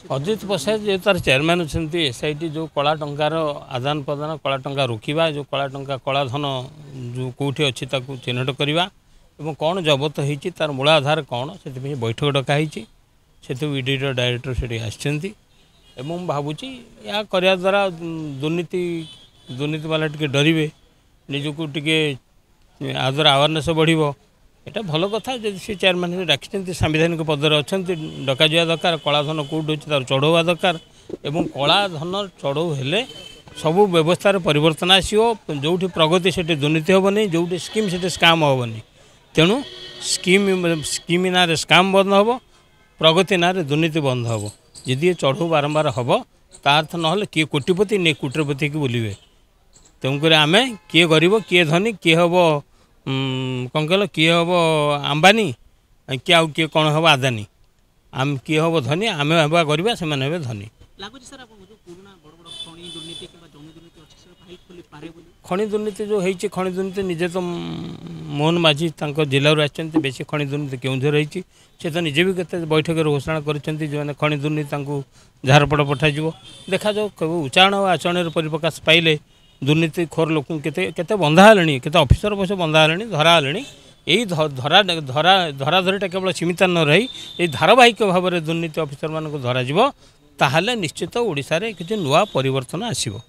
अजित पसायत जो तार चेयरमैन अच्छा एसआईटी जो कला टंकार आदान प्रदान कला टंका रोकवा जो कला टंका कला धन जो कौटी अच्छी चिन्हट करवा और कौन जबत होती तार मूल आधार कौन से बैठक डकाई से ईडी डायरेक्टर से आसछंती भावुँ या करने द्वारा दुर्नीति दुर्नीति वाला टे डरवे निजक टे आ द्वारा अवेयरनेस बढ़ एटा भल कथा जब सी चेयरमैन डाकी सांविधानिक पदर अच्छा डक दरकार कलाधन कौट अच्छे तार चढ़वा दरकार एवं कलाधन चढ़ऊ हेले सबू व्यवस्था परिवर्तन आसो जो प्रगति से दुर्नीति हेनी जो स्कीम से स्काम हेनी तेणु स्कीम ना स्काम बंद हम प्रगति ना दुर्नीति बंद हम जदि चढ़ऊ बारंबार हम तार्थ ना किए कोटिपति नहीं कुटीरपति की बोलिए तेणुक आम किए गरीब किए धनी किए हम कौन कह किए हम अंबानी किए आउ किए कौन हम आदानी आम किए हम धनी आम हवा गरीबा से धनी खनि दुर्नीति जो है खनि दुर्नीति निजे तो मोहन माझी जिलू आसते बेसी खनि दुर्नीति केउझर रही से तो निजे भी केते बैठक घोषणा करछंती जो खनि दुर्नीति झारपड़ पठाई देखा जाओ कब उच्चारण और आचरण परिप्रकाश पाइले दुर्नीति खोर लोक केते बंधा हेले केते ऑफिसर बस बंधा हेले धरा हेले यही धरा धरा धरा धरीटा केवल सीमित न रही ये धारावाहिक भाव में दुर्नीति ऑफिसर मान धरा ताहले निश्चित ओडिशा रे किछि नुआ परिवर्तन आसीबो।